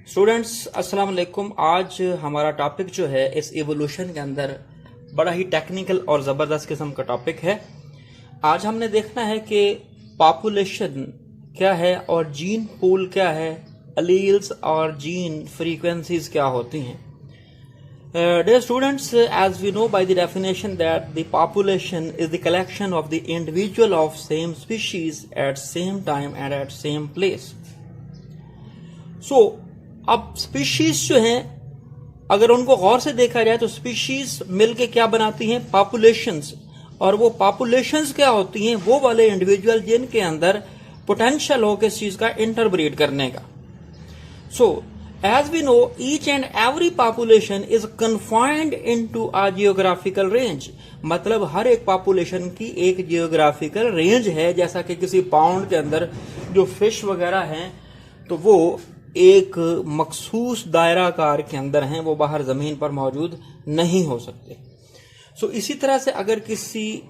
Students अस्सलाम वालेकुम। आज हमारा टॉपिक जो है इस एवोल्यूशन के अंदर बड़ा ही टेक्निकल और ज़बरदस्त किस्म का टॉपिक है। आज हमने देखना है कि पॉपुलेशन क्या है और जीन पूल क्या है, अलील्स और जीन फ्रीक्वेंसीज क्या होती हैं। Dear students, as we know by the definition that the population is the collection of the individual of same species at same time and at same place. So, अब species जो हैं अगर उनको गौर से देखा जाए तो स्पीशीज मिलके क्या बनाती हैं, पॉपुलेशंस। और वो पॉपुलेशंस क्या होती हैं, वो वाले इंडिविजुअल जिनके अंदर पोटेंशियल हो किस चीज का, इंटरब्रीड करने का। So as we know each and every population is confined into a geographical range. मतलब हर एक पॉपुलेशन की एक जियोग्राफिकल रेंज है। जैसा कि किसी पाउंड के अंदर जो फिश वगैरह हैं तो वो एक मखसूस दायराकार के अंदर हैं, वो बाहर जमीन पर मौजूद नहीं हो सकते। सो इसी तरह से अगर किसी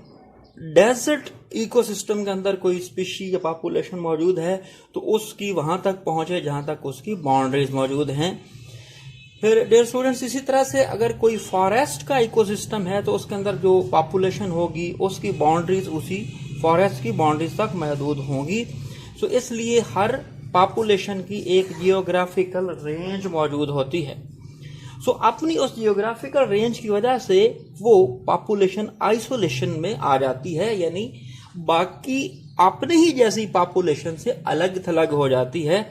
डेजर्ट इकोसिस्टम के अंदर कोई स्पीशी या पॉपुलेशन मौजूद है तो उसकी वहां तक पहुंचे जहां तक उसकी बाउंड्रीज मौजूद हैं। फिर डियर स्टूडेंट्स, इसी तरह से अगर कोई फॉरेस्ट का इकोसिस्टम है तो उसके अंदर जो पॉपुलेशन होगी उसकी बाउंड्रीज उसी फॉरेस्ट की बाउंड्रीज तक महदूद होंगी। सो इसलिए हर पॉपुलेशन की एक जियोग्राफिकल रेंज मौजूद होती है। सो अपनी उस जियोग्राफिकल रेंज की वजह से वो पॉपुलेशन आइसोलेशन में आ जाती है, यानी बाकी अपने ही जैसी पॉपुलेशन से अलग थलग हो जाती है।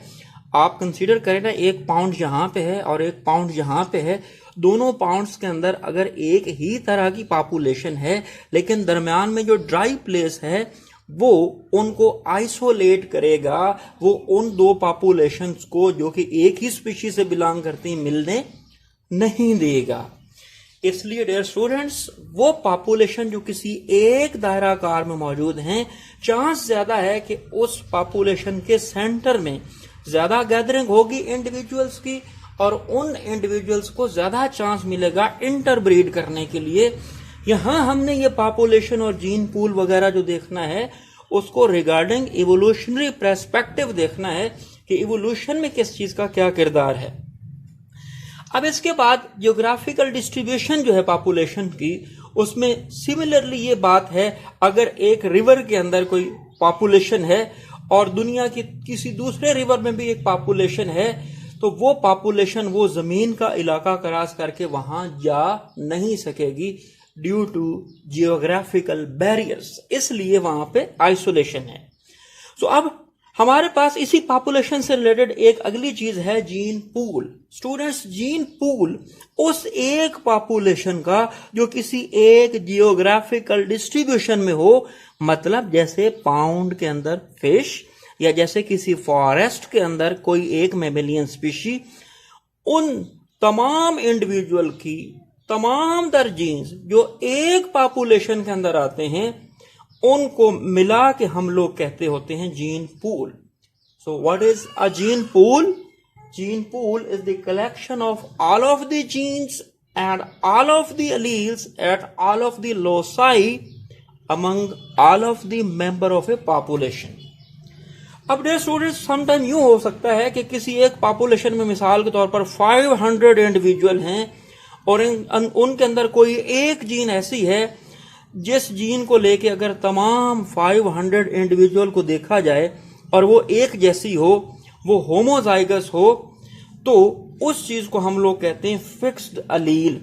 आप कंसीडर करें ना, एक पाउंड यहाँ पे है और एक पाउंड यहाँ पे है। दोनों पाउंड्स के अंदर अगर एक ही तरह की पॉपुलेशन है लेकिन दरमियान में जो ड्राई प्लेस है वो उनको आइसोलेट करेगा, वो उन दो पॉपुलेशंस को जो कि एक ही स्पीशीज से बिलोंग करती हैं मिलने नहीं देगा। इसलिए डियर स्टूडेंट्स, वो पॉपुलेशन जो किसी एक दायराकार में मौजूद हैं, चांस ज्यादा है कि उस पॉपुलेशन के सेंटर में ज्यादा गैदरिंग होगी इंडिविजुअल्स की और उन इंडिविजुअल्स को ज्यादा चांस मिलेगा इंटरब्रीड करने के लिए। यहां हमने ये पॉपुलेशन और जीन पूल वगैरह जो देखना है उसको रिगार्डिंग इवोल्यूशनरी पर्सपेक्टिव देखना है कि इवोल्यूशन में किस चीज का क्या किरदार है। अब इसके बाद जियोग्राफिकल डिस्ट्रीब्यूशन जो है पॉपुलेशन की, उसमें सिमिलरली ये बात है, अगर एक रिवर के अंदर कोई पॉपुलेशन है और दुनिया की किसी दूसरे रिवर में भी एक पॉपुलेशन है तो वो पॉपुलेशन वो जमीन का इलाका क्रॉस करके वहां जा नहीं सकेगी ड्यू टू जियोग्राफिकल बैरियर्स, इसलिए वहां पे आइसोलेशन है। सो अब हमारे पास इसी पॉपुलेशन से रिलेटेड एक अगली चीज है gene pool. Students, gene pool उस एक पॉपुलेशन का जो किसी एक जियोग्राफिकल डिस्ट्रीब्यूशन में हो, मतलब जैसे पाउंड के अंदर फिश या जैसे किसी फॉरेस्ट के अंदर कोई एक मैमेलियन स्पीशी, उन तमाम इंडिविजुअल की तमाम दर जीन्स जो एक पॉपुलेशन के अंदर आते हैं उनको मिला के हम लोग कहते होते हैं gene pool. So what is a gene pool? Gene pool is the collection of all of the genes and all of the alleles at all of the loci among all of the member of a population. अब dear students, sometime यूं हो सकता है कि किसी एक population में मिसाल के तौर पर 500 इंडिविजुअल हैं और उनके अंदर कोई एक जीन ऐसी है जिस जीन को लेके अगर तमाम 500 इंडिविजुअल को देखा जाए और वो एक जैसी हो, वो होमोजाइगस हो, तो उस चीज को हम लोग कहते हैं फिक्स्ड अलील।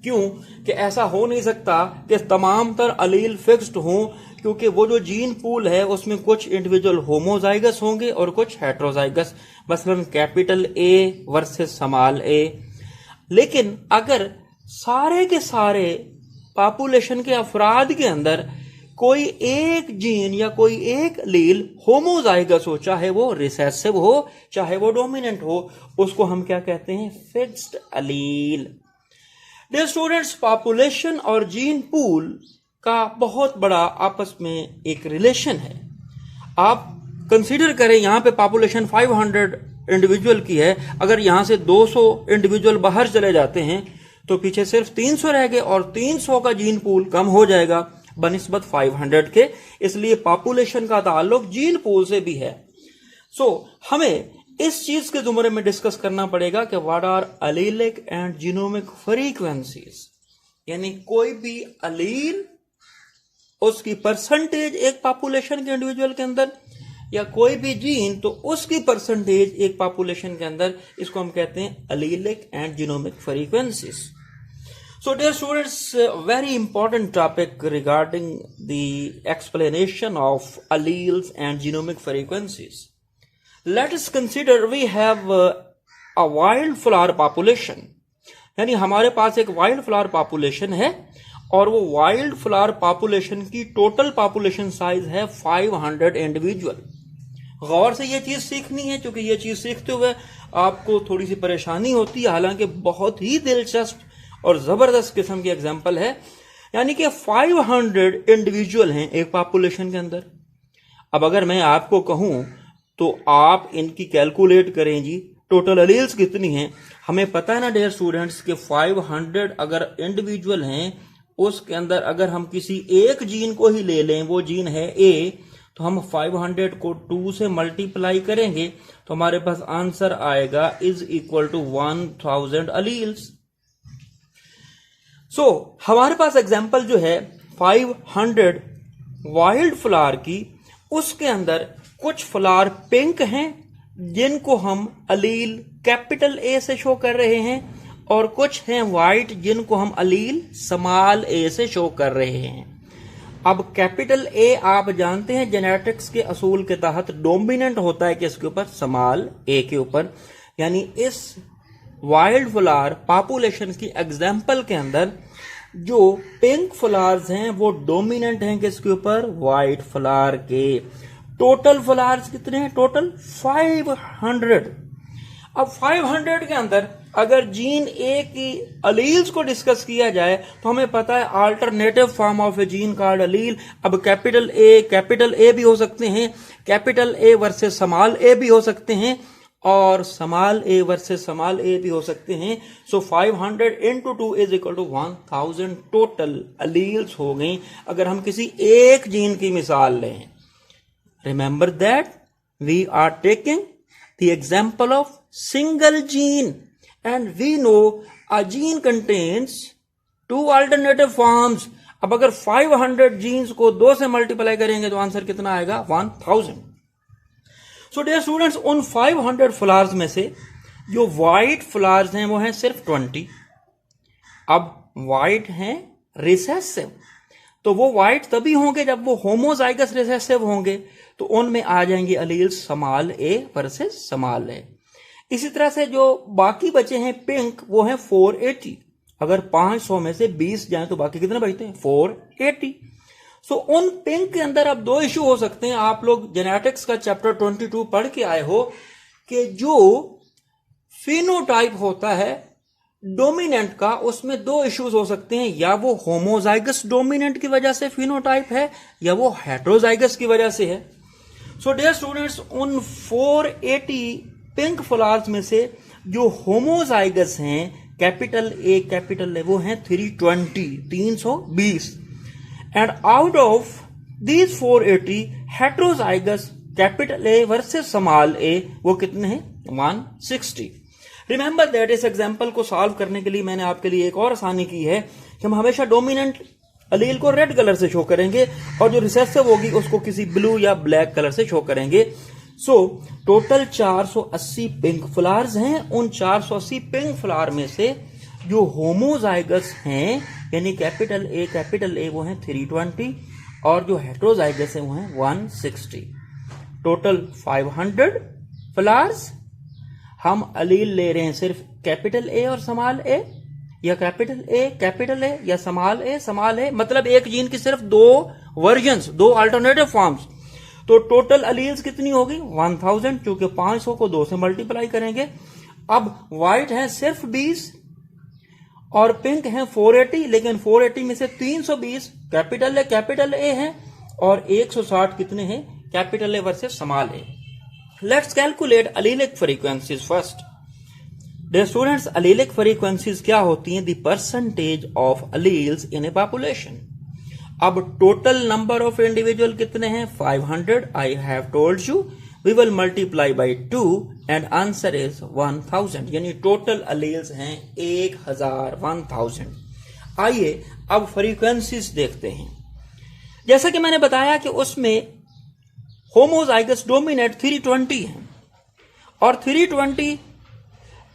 क्यों कि ऐसा हो नहीं सकता कि तमाम तर अलील फिक्स्ड हों, क्योंकि वो जो जीन पूल है उसमें कुछ इंडिविजुअल होमोजाइगस होंगे और कुछ हेट्रोजाइगस, मसलन कैपिटल ए वर्सेस स्मॉल ए। लेकिन अगर सारे के सारे पॉपुलेशन के अफराद के अंदर कोई एक जीन या कोई एक लील होमोजाइगस हो, चाहे वो रिसेसिव हो चाहे वो डोमिनेंट हो, उसको हम क्या कहते हैं? फिक्स्ड अलील। डियर स्टूडेंट्स, पॉपुलेशन और जीन पूल का बहुत बड़ा आपस में एक रिलेशन है। आप कंसीडर करें, यहां पे पॉपुलेशन 500 इंडिविजुअल की है, अगर यहां से 200 इंडिविजुअल बाहर चले जाते हैं तो पीछे सिर्फ 300 रह गए और 300 का जीन पूल कम हो जाएगा बनिस्बत 500 के। इसलिए पॉपुलेशन का ताल्लुक जीन पूल से भी है। सो हमें इस चीज के जुमरे में डिस्कस करना पड़ेगा कि what are allelic and genomic frequencies, यानी कोई भी अलील उसकी परसेंटेज एक पॉपुलेशन के इंडिविजुअल के अंदर, या कोई भी जीन तो उसकी परसेंटेज एक पॉपुलेशन के अंदर, इसको हम कहते हैं allelic and genomic frequencies. So dear students, very important topic regarding the explanation of alleles and genomic frequencies. Let us consider we have a wildflower population. यानी हमारे पास एक वाइल्ड फ्लावर पॉपुलेशन है और वो वाइल्ड फ्लावर पॉपुलेशन की total population size है 500 individual. गौर से ये चीज सीखनी है, क्योंकि ये चीज सीखते हुए आपको थोड़ी सी परेशानी होती है, हालांकि बहुत ही दिलचस्प और जबरदस्त किस्म की एग्जाम्पल है. यानी कि 500 इंडिविजुअल हैं एक पॉपुलेशन के अंदर. अब अगर मैं आपको कहूं तो आप इनकी कैलकुलेट करें जी, टोटल अलील्स कितनी हैं. हमें पता है ना डियर स्टूडेंट्स कि 500 अगर इंडिविजुअल हैं, उसके अंदर अगर हम किसी एक जीन को ही ले लें, वो जीन है ए, तो हम 500 को 2 से मल्टीप्लाई करेंगे तो हमारे पास आंसर आएगा इज इक्वल टू 1000 अलील्स. सो हमारे पास एग्जाम्पल जो है 500 वाइल्ड फ्लावर की, उसके अंदर कुछ फ्लावर पिंक हैं जिनको हम अलील कैपिटल ए से शो कर रहे हैं, और कुछ हैं वाइट जिनको हम अलील स्मॉल ए से शो कर रहे हैं. अब कैपिटल ए आप जानते हैं जेनेटिक्स के असूल के तहत डोमिनेंट होता है किसके ऊपर, स्मॉल ए के ऊपर. यानी इस वाइल्ड फ्लावर पॉपुलेशन की एग्जाम्पल के अंदर जो पिंक फ्लावर्स हैं वो डोमिनेंट हैं किसके ऊपर, वाइट फ्लावर के. टोटल फ्लावर्स कितने हैं, टोटल 500. अब 500 के अंदर अगर जीन ए की अलील्स को डिस्कस किया जाए तो हमें पता है alternative form of a gene called allele. अब कैपिटल ए भी हो सकते हैं, capital A versus small A भी हो सकते हैं, और small A versus small A भी हो सकते हैं. So 500 into 2 is equal to 1000 total alleles हो गई अगर हम किसी एक जीन की मिसाल लें. Remember that we are taking the example of single gene and we know a gene contains 2 alternative forms. अब अगर 500 जीन्स को 2 से मल्टीप्लाई करेंगे तो आंसर कितना आएगा, 1000. सो डियर स्टूडेंट्स, उन 500 फ्लावर्स में से जो वाइट फ्लावर्स हैं वो हैं सिर्फ 20. अब वाइट हैं रिसेसिव, तो वो वाइट तभी होंगे जब वो होमोजाइगस रिसेसिव होंगे, तो उनमें आ जाएंगे alleles small A versus small A. इसी तरह से जो बाकी बचे हैं पिंक, वो हैं 480. अगर 500 में से 20 जाएं तो बाकी कितने बचते हैं, 480. सो उन पिंक के अंदर अब 2 इश्यू हो सकते हैं. आप लोग जेनेटिक्स का चैप्टर 22 पढ़ के आए हो कि जो फिनोटाइप होता है डोमिनेंट का, उसमें 2 इश्यूज हो सकते हैं. या वो होमोजाइगस डोमिनेंट की वजह से फिनोटाइप है, या वो हेट्रोजाइगस की वजह से है. सो डियर स्टूडेंट्स, उन 480 पिंक फ्लावर्स में से जो होमोजाइगस हैं कैपिटल ए वो हैं 320. And out of these 480 heterozygous capital A versus small a वो कितने हैं, 160. Remember that इस एग्जाम्पल को सॉल्व करने के लिए मैंने आपके लिए एक और आसानी की है कि हम हमेशा डोमिनेंट अलील को रेड कलर से शो करेंगे और जो रिसेसिव होगी उसको किसी ब्लू या ब्लैक कलर से शो करेंगे. सो टोटल 480 पिंक फ्लावर्स हैं. उन 480 पिंक फ्लावर में से जो होमोजाइगस हैं यानी कैपिटल ए वो हैं 320, और जो हेट्रोजाइगस है वो हैं 160. Total 500 flowers. हम अलील ले रहे हैं सिर्फ कैपिटल ए और स्मॉल ए, या कैपिटल ए या स्मॉल ए, मतलब एक जीन की सिर्फ 2 वर्जन्स, 2 अल्टरनेटिव फॉर्म्स. तो टोटल अलील्स कितनी होगी, 1000, क्योंकि 500 को 2 से मल्टीप्लाई करेंगे. अब व्हाइट है सिर्फ 20 और पिंक है 480, लेकिन 480 में से 320 कैपिटल ए है और 160 कितने हैं, capital A versus small A. Let's calculate allelic frequencies first. Dear students, allelic frequencies क्या होती हैं, the percentage of alleles in a population. अब टोटल नंबर ऑफ इंडिविजुअल कितने हैं, 500. I have told you we will multiply by 2 and answer is 1000, यानी total alleles हैं 1000। आइए अब फ्रीक्वेंसीज देखते हैं। जैसा कि मैंने बताया कि उसमें होमोजाइगस डोमिनेंट 320 है और 320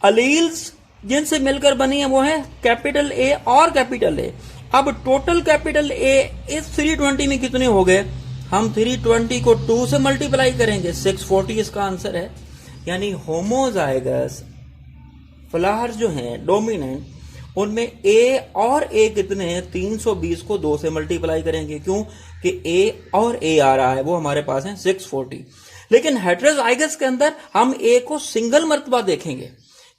अलील्स जिनसे मिलकर बनी है वो है कैपिटल ए और कैपिटल ए। अब टोटल कैपिटल ए इस 320 में कितने हो गए? हम 320 को 2 से मल्टीप्लाई करेंगे, 640 इसका आंसर है। यानी होमोजाइगस फ्लावर्स जो हैं डोमिनेंट, उनमें ए और ए कितने हैं? 320 को 2 से मल्टीप्लाई करेंगे। क्यों? कि ए और ए आ रहा है, वो हमारे पास है 640। लेकिन हेटेरोजाइगस के अंदर हम ए को सिंगल मर्तबा देखेंगे,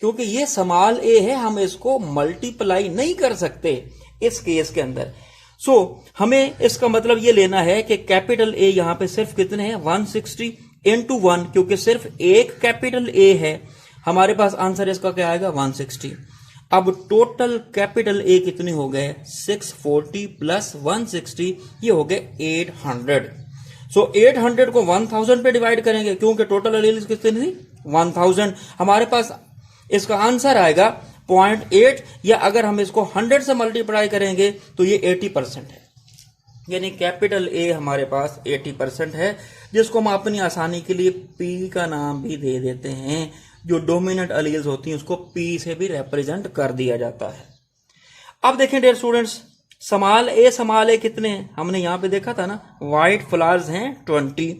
क्योंकि ये स्मॉल ए है, हम इसको मल्टीप्लाई नहीं कर सकते इस केस के अंदर। सो हमें इसका मतलब ये लेना है कि कैपिटल ए यहां पे सिर्फ कितने हैं? 160 इंटू 1, क्योंकि सिर्फ एक कैपिटल ए है, हमारे पास आंसर इसका क्या आएगा? 160। अब टोटल कैपिटल ए कितने हो गए? 640 प्लस 160, ये हो गए 800। सो 800 को 1000 पे डिवाइड करेंगे, क्योंकि टोटल अलील्स कितनी थी? 1000। हमारे पास इसका आंसर आएगा 0.8, या अगर हम इसको 100 से मल्टीप्लाई करेंगे तो ये 80% है। यानी कैपिटल ए हमारे पास 80% है, जिसको हम अपनी आसानी के लिए पी का नाम भी दे देते हैं। जो डोमिनेंट अलील्स होती हैं उसको पी से भी रिप्रेजेंट कर दिया जाता है। अब देखें डियर स्टूडेंट्स, स्मॉल ए कितने हैं? हमने यहां पे देखा था ना, व्हाइट फ्लावर्स हैं 20।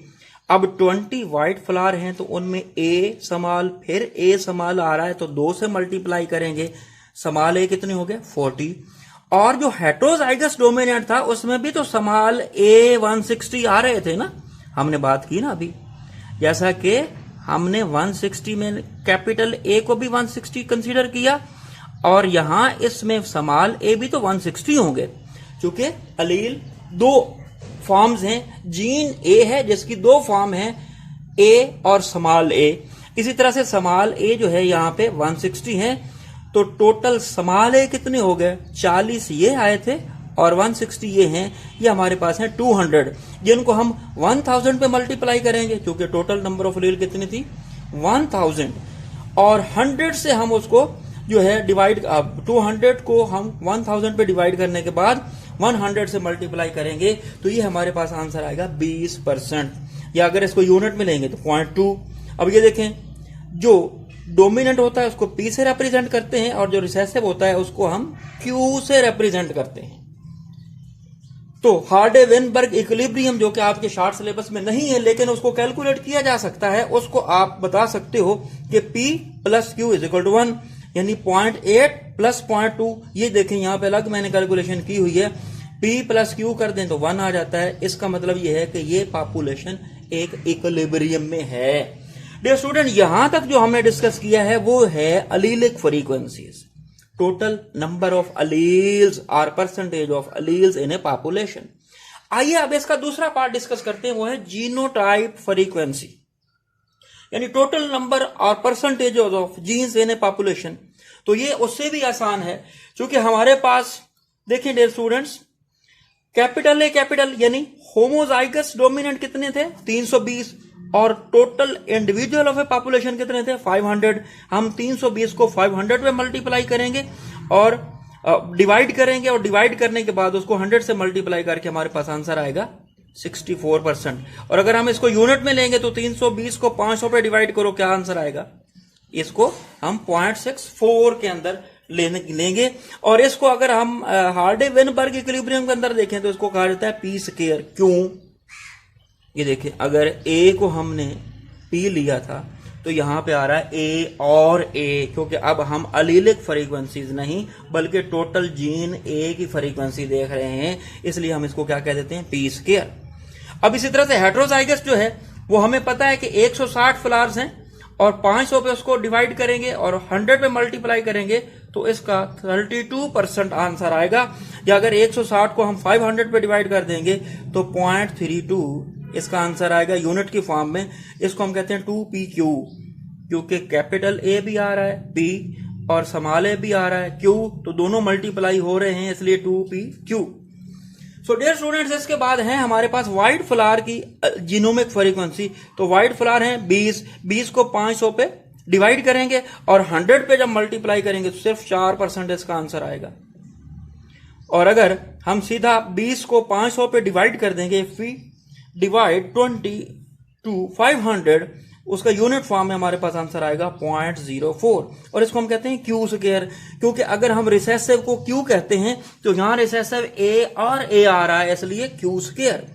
अब 20 व्हाइट फ्लावर हैं तो उनमें ए स्मॉल, फिर ए स्मॉल आ रहा है तो 2 से मल्टीप्लाई करेंगे, स्मॉल ए कितने हो गए? 40। और जो हेटेरोजाइगस डोमिनेंट था उसमें भी तो स्मॉल ए 160 आ रहे थे ना, हमने बात की ना अभी। जैसा कि हमने 160 में कैपिटल ए को भी 160 कंसीडर किया, और यहां इसमें स्मॉल ए भी तो 160 होंगे, क्योंकि अलील 2 फॉर्म्स हैं। जीन ए है जिसकी 2 फॉर्म है, ए और स्मॉल ए। इसी तरह से स्मॉल ए जो है यहां पे 160 है, तो टोटल स्मॉल ए कितने हो गए? 40 ये आए थे और 160 ये हैं, ये हमारे पास है 200, जिनको हम 1000 पे मल्टीप्लाई करेंगे, क्योंकि टोटल नंबर ऑफ अलील कितनी थी? 1000। और 100 से हम उसको जो है डिवाइड, 200 को हम 1000 पे डिवाइड करने के बाद 100 से मल्टीप्लाई करेंगे, तो ये हमारे पास आंसर आएगा 20%। या अगर इसको यूनिट में लेंगे तो 0.2। अब ये देखें, जो डोमिनेंट होता है उसको पी से रिप्रेजेंट करते हैं, और जो रिसेसिव होता है उसको हम क्यू से रिप्रेजेंट करते हैं। तो हार्डे-वेनबर्ग इक्विलिब्रियम, जो कि आपके शार्ट सिलेबस में नहीं है लेकिन उसको कैलकुलेट किया जा सकता है, उसको आप बता सकते हो कि P plus Q is equal to 1, यानी 0.8 प्लस 0.2। ये देखें यहां पे अलग मैंने कैलकुलेशन की हुई है, P प्लस Q कर दें तो 1 आ जाता है। इसका मतलब ये है कि ये पॉपुलेशन एक इक्विलिब्रियम में है। डियर स्टूडेंट, यहां तक जो हमने डिस्कस किया है वो है allelic frequencies, total number of alleles और percentage of alleles in a population. आइए अब इसका दूसरा पार्ट डिस्कस करते हैं, वो है जीनोटाइप फ्रीक्वेंसी, यानी टोटल नंबर और percentage of genes in a population. तो ये उससे भी आसान है, क्योंकि हमारे पास देखिए dear students, capital A capital यानी होमोजाइगस डोमिनेंट कितने थे? 320, और total individual of a population कितने थे? 500। हम 320 को 500 पे मल्टीप्लाई करेंगे और डिवाइड करेंगे, और डिवाइड करने के बाद उसको 100 से मल्टीप्लाई करके हमारे पास आंसर आएगा 64%। और अगर हम इसको यूनिट में लेंगे तो 320 को 500 पे डिवाइड करो, क्या आंसर आएगा? इसको हम 0.64 के अंदर लेंगे। और इसको अगर हम हार्डे-वेनबर्ग इक्विलिब्रियम के अंदर देखें तो इसको कहा जाता है पी स्क्वायर। क्यों? ये देखिए, अगर ए को हमने पी लिया था तो यहां पे आ रहा है ए और ए, क्योंकि अब हम अलीलिक फ्रीक्वेंसीज नहीं बल्कि टोटल जीन ए की फ्रीक्वेंसी देख रहे हैं, इसलिए हम इसको क्या कह देते हैं? P square. अब इसी तरह से हेटेरोजाइगस जो है वो हमें पता है कि 160 फ्लावर्स हैं, और 500 पे उसको डिवाइड करेंगे और 100 पे मल्टीप्लाई करेंगे तो इसका 32% आंसर आएगा। या अगर 160 को हम 500 पे डिवाइड कर देंगे तो 0.32 इसका आंसर आएगा यूनिट की फॉर्म में। इसको हम कहते हैं 2PQ, क्योंकि कैपिटल ए भी आ रहा है P और स्मॉल ए भी आ रहा है Q, तो दोनों मल्टीप्लाई हो रहे हैं, इसलिए 2PQ। सो डियर स्टूडेंट्स, इसके बाद है हमारे पास व्हाइट फ्लावर की जीनोमिक फ्रीक्वेंसी। तो व्हाइट फ्लावर है 20 को 500 पे डिवाइड करेंगे और 100 पे जब मल्टीप्लाई करेंगे तो सिर्फ 4% इसका आंसर आएगा। और अगर हम सीधा 20 को 500 पे डिवाइड कर देंगे, इफ वी डिवाइड 20 टू 500, उसका यूनिट फॉर्म में हमारे पास आंसर आएगा 0.04 और इसको हम कहते हैं क्यू स्क्वायर। क्योंकि अगर हम रिसेसिव को क्यू कहते हैं तो यहां रिसेसिव ए और ए आ रहा है, इसलिए क्यू स्क्वायर।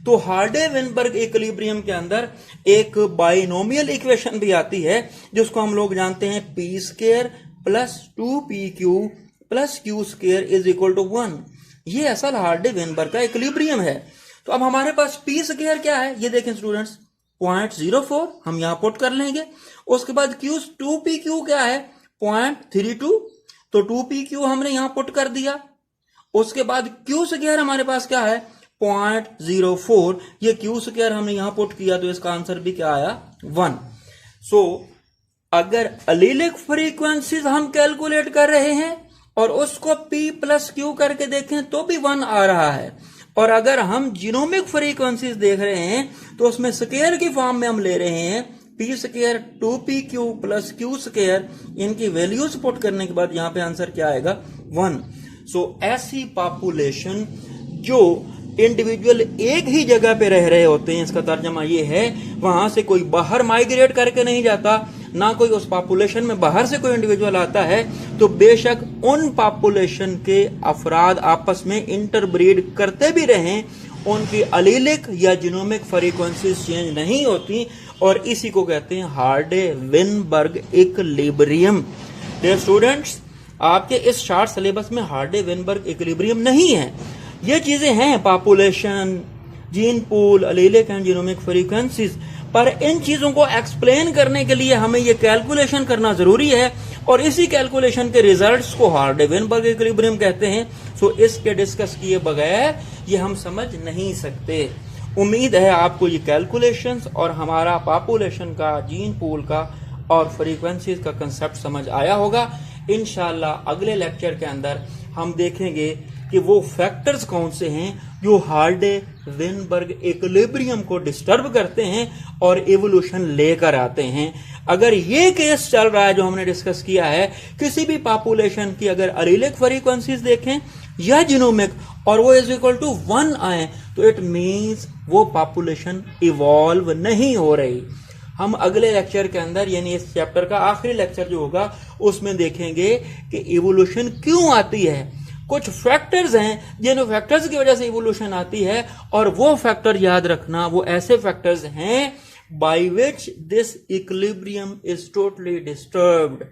तो हार्डे-विनबर्ग इक्विलिब्रियम के अंदर एक बाइनोमियल इक्वेशन भी आती है जिसको हम लोग जानते हैं P square plus 2pq plus Q square is equal to 1। ये असल हार्डे-विनबर्ग का इक्विलिब्रियम है। तो अब हमारे पास पी स्क्वायर क्या है, ये देखें स्टूडेंट्स, 0.04 हम यहां पुट कर लेंगे। उसके बाद क्यू 2pq क्या है 0.32, तो 2pq हमने यहां पुट कर दिया। उसके बाद क्यू स्क्वायर हमारे पास क्या है 0.04, ये क्यू स्क्वायर हमने यहां पुट किया तो इसका आंसर भी क्या आया 1। सो अगर एलिलिक फ्रीक्वेंसीज हम कैलकुलेट कर रहे हैं और उसको p प्लस क्यू करके देखें तो भी 1 आ रहा है, और अगर हम जीनोमिक फ्रीक्वेंसीज देख रहे हैं तो उसमें स्क्वायर की फॉर्म में हम ले रहे हैं P square 2pq plus Q square, इनकी वैल्यूज पुट करने के बाद यहां पे आंसर क्या आएगा 1। सो ऐसी पॉपुलेशन जो इंडिविजुअल एक ही जगह पे रह रहे होते हैं, इसका तर्जमा ये है वहां से कोई बाहर माइग्रेट करके नहीं जाता, ना कोई उस पॉपुलेशन में बाहर से कोई इंडिविजुअल आता है, तो बेशक उन पॉपुलेशन के अफराद आपस में इंटरब्रीड करते भी रहें, उनकी एलिलिक या जीनोमिक फ्रीक्वेंसीज चेंज नहीं होती, और इसी को कहते हैं हार्डे-विनबर्ग इक्विलिब्रियम। डियर स्टूडेंट्स, आपके इस शॉर्ट सिलेबस में हार्डे-विनबर्ग इक्विलिब्रियम नहीं है। ये चीजें हैं population, gene pool, allylic and genomic frequencies, पर इन चीजों को एक्सप्लेन करने के लिए हमें ये कैलकुलेशन करना जरूरी है, और इसी कैलकुलेशन के रिजल्ट्स को हार्डे-विनबर्ग इक्विलिब्रियम कहते हैं। सो इसके डिस्कस किए बगैर ये हम समझ नहीं सकते। उम्मीद है आपको ये कैलकुलेशंस और हमारा पॉपुलेशन का, जीन पूल का और फ्रीक्वेंसीज का कंसेप्ट समझ आया होगा। इंशाल्लाह अगले लेक्चर के अंदर हम देखेंगे कि वो फैक्टर्स कौन से हैं जो हार्डे-विनबर्ग इक्विलिब्रियम को डिस्टर्ब करते हैं और इवोल्यूशन लेकर आते हैं। अगर ये केस चल रहा है जो हमने डिस्कस किया है, किसी भी पॉपुलेशन की अगर एलिलिक फ्रीक्वेंसीज देखें या जीनोमिक और वो इज इक्वल टू 1 आए, तो इट मींस वो पॉपुलेशन इवॉल्व नहीं हो रही। हम अगले लेक्चर के अंदर, यानी इस चैप्टर का आखिरी लेक्चर जो होगा, उसमें देखेंगे कि इवोल्यूशन क्यों आती है। कुछ फैक्टर्स हैं जिन फैक्टर्स की वजह से इवोल्यूशन आती है, और वो फैक्टर याद रखना, वो ऐसे फैक्टर्स हैं by which this equilibrium is totally disturbed.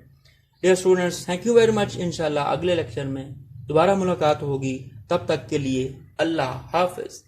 Dear students, thank you very much. इंशाल्लाह अगले लेक्चर में दोबारा मुलाकात होगी, तब तक के लिए अल्लाह हाफिज।